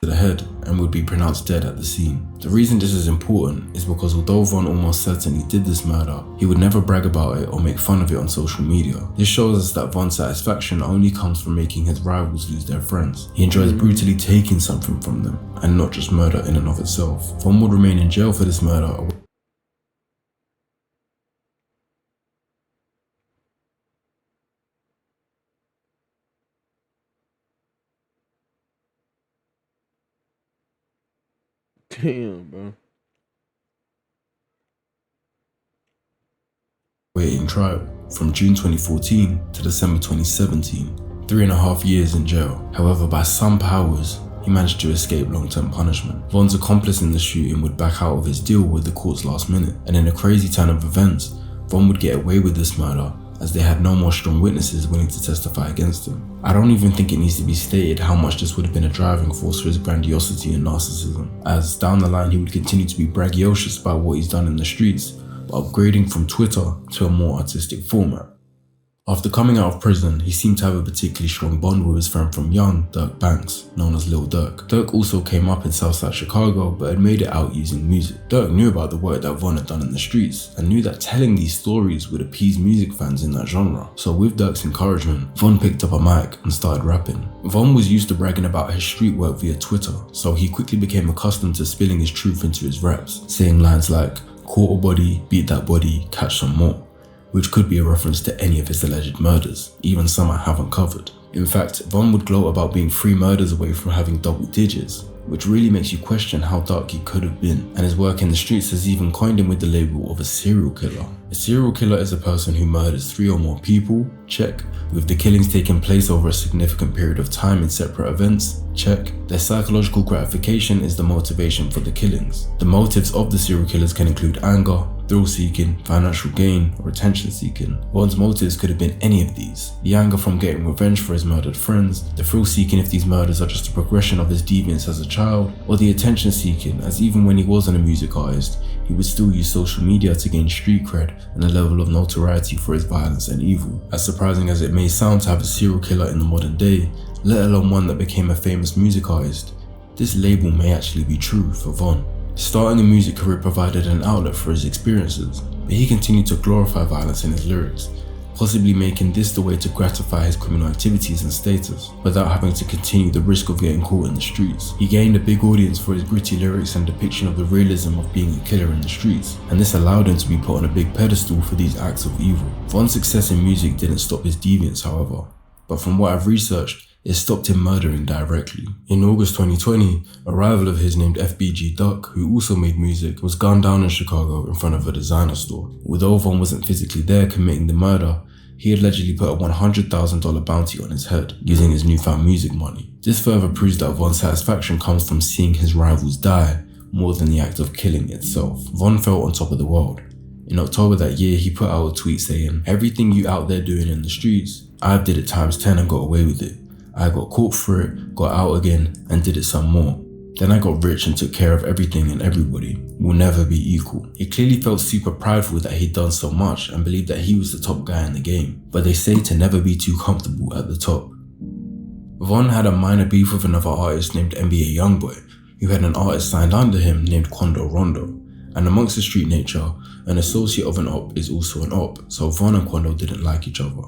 the head and would be pronounced dead at the scene. The reason this is important is because although Von almost certainly did this murder, he would never brag about it or make fun of it on social media. This shows us that Von's satisfaction only comes from making his rivals lose their friends. He enjoys brutally taking something from them, and not just murder in and of itself. Von would remain in jail for this murder. Damn, bro. trial from June 2014 to December 2017. 3.5 years in jail. However, by some powers, he managed to escape long-term punishment. Von's accomplice in the shooting would back out of his deal with the courts last minute, and in a crazy turn of events, Von would get away with this murder as they had no more strong witnesses willing to testify against him. I don't even think it needs to be stated how much this would have been a driving force for his grandiosity and narcissism, as down the line he would continue to be braggadocious about what he's done in the streets, but upgrading from Twitter to a more artistic format. After coming out of prison, he seemed to have a particularly strong bond with his friend from young, Dirk Banks, known as Lil Durk. Dirk also came up in Southside Chicago, but had made it out using music. Dirk knew about the work that Von had done in the streets, and knew that telling these stories would appease music fans in that genre. So with Dirk's encouragement, Von picked up a mic and started rapping. Von was used to bragging about his street work via Twitter, so he quickly became accustomed to spilling his truth into his raps, saying lines like, "Caught a body, beat that body, catch some more," which could be a reference to any of his alleged murders, even some I haven't covered. In fact, Von would gloat about being 3 murders away from having double digits, which really makes you question how dark he could have been, and his work in the streets has even coined him with the label of a serial killer. A serial killer is a person who murders 3 or more people, check, with the killings taking place over a significant period of time in separate events, check. Their psychological gratification is the motivation for the killings. The motives of the serial killers can include anger, thrill-seeking, financial gain, or attention-seeking. Von's motives could have been any of these. The anger from getting revenge for his murdered friends, the thrill-seeking if these murders are just a progression of his deviance as a child, or the attention-seeking as even when he wasn't a music artist, he would still use social media to gain street cred and a level of notoriety for his violence and evil. As surprising as it may sound to have a serial killer in the modern day, let alone one that became a famous music artist, this label may actually be true for Von. Starting a music career provided an outlet for his experiences, but he continued to glorify violence in his lyrics, possibly making this the way to gratify his criminal activities and status, without having to continue the risk of getting caught in the streets. He gained a big audience for his gritty lyrics and depiction of the realism of being a killer in the streets, and this allowed him to be put on a big pedestal for these acts of evil. Von's success in music didn't stop his deviance, however, but from what I've researched, it stopped him murdering directly. In August 2020, a rival of his named FBG Duck, who also made music, was gunned down in Chicago in front of a designer store. Although Von wasn't physically there committing the murder, he allegedly put a $100,000 bounty on his head, using his newfound music money. This further proves that Von's satisfaction comes from seeing his rivals die, more than the act of killing itself. Von felt on top of the world. In October that year, he put out a tweet saying, "Everything you out there doing in the streets, I did it times 10 and got away with it. I got caught for it, got out again, and did it some more. Then I got rich and took care of everything and everybody. We'll never be equal." He clearly felt super prideful that he'd done so much and believed that he was the top guy in the game. But they say to never be too comfortable at the top. Von had a minor beef with another artist named NBA Youngboy, who had an artist signed under him named Quando Rondo. And amongst the street nature, an associate of an op is also an op, so Von and Quando didn't like each other.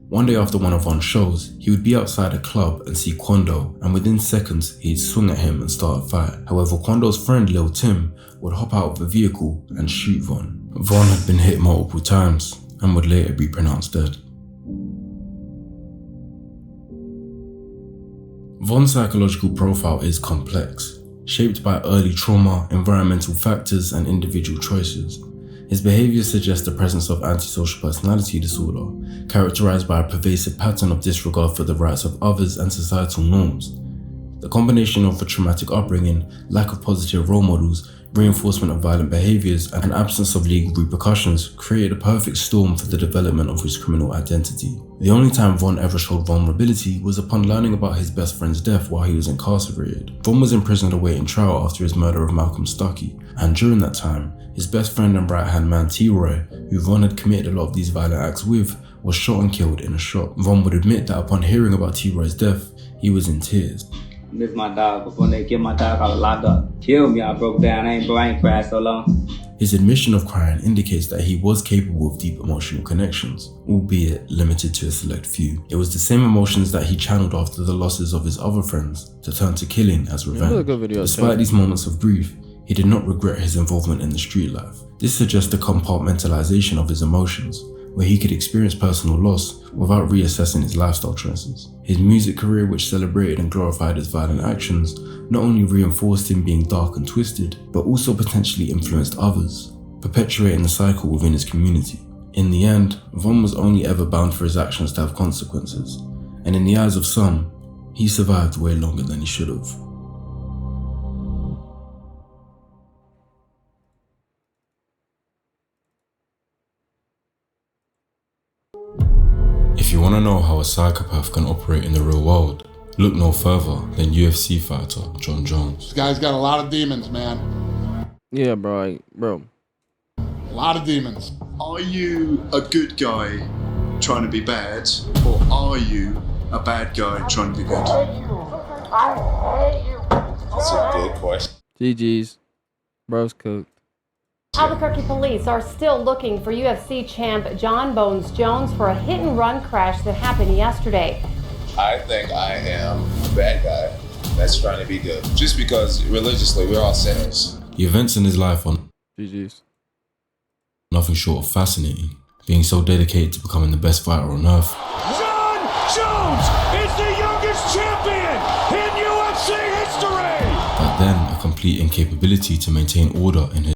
One day after one of Von's shows, he would be outside a club and see Quando, and within seconds, he'd swing at him and start a fight. However, Quando's friend Lil Tim would hop out of the vehicle and shoot Von. Von had been hit multiple times and would later be pronounced dead. Von's psychological profile is complex, shaped by early trauma, environmental factors, and individual choices. His behavior suggests the presence of antisocial personality disorder, characterized by a pervasive pattern of disregard for the rights of others and societal norms. The combination of a traumatic upbringing, lack of positive role models, reinforcement of violent behaviors, and absence of legal repercussions created a perfect storm for the development of his criminal identity. The only time Von ever showed vulnerability was upon learning about his best friend's death while he was incarcerated. Von was imprisoned awaiting trial after his murder of Malcolm Stuckey, and during that time, his best friend and right-hand man T-Roy, who Von had committed a lot of these violent acts with, was shot and killed in a shop. Von would admit that upon hearing about T-Roy's death, he was in tears. Miss my dog, but when they get my dog, I was locked up. Killed me, I broke down, I ain't cried so long. His admission of crying indicates that he was capable of deep emotional connections, albeit limited to a select few. It was the same emotions that he channeled after the losses of his other friends to turn to killing as revenge. Despite these moments of grief, he did not regret his involvement in the street life. This suggests the compartmentalization of his emotions, where he could experience personal loss without reassessing his lifestyle choices. His music career, which celebrated and glorified his violent actions, not only reinforced him being dark and twisted, but also potentially influenced others, perpetuating the cycle within his community. In the end, Von was only ever bound for his actions to have consequences, and in the eyes of some, he survived way longer than he should have. If you want to know how a psychopath can operate in the real world, look no further than UFC fighter Jon Jones. This guy's got a lot of demons, man. Yeah, bro. A lot of demons. Are you a good guy trying to be bad, or are you a bad guy trying to be good? That's a good question. GG's. Bro's cooked. Albuquerque police are still looking for UFC champ John Bones Jones for a hit-and-run crash that happened yesterday. I think I am a bad guy that's trying to be good. Just because religiously we're all sinners. The events in his life are GG's. Nothing short of fascinating, being so dedicated to becoming the best fighter on earth. John Jones is the youngest champion in UFC history! But then a complete incapability to maintain order in his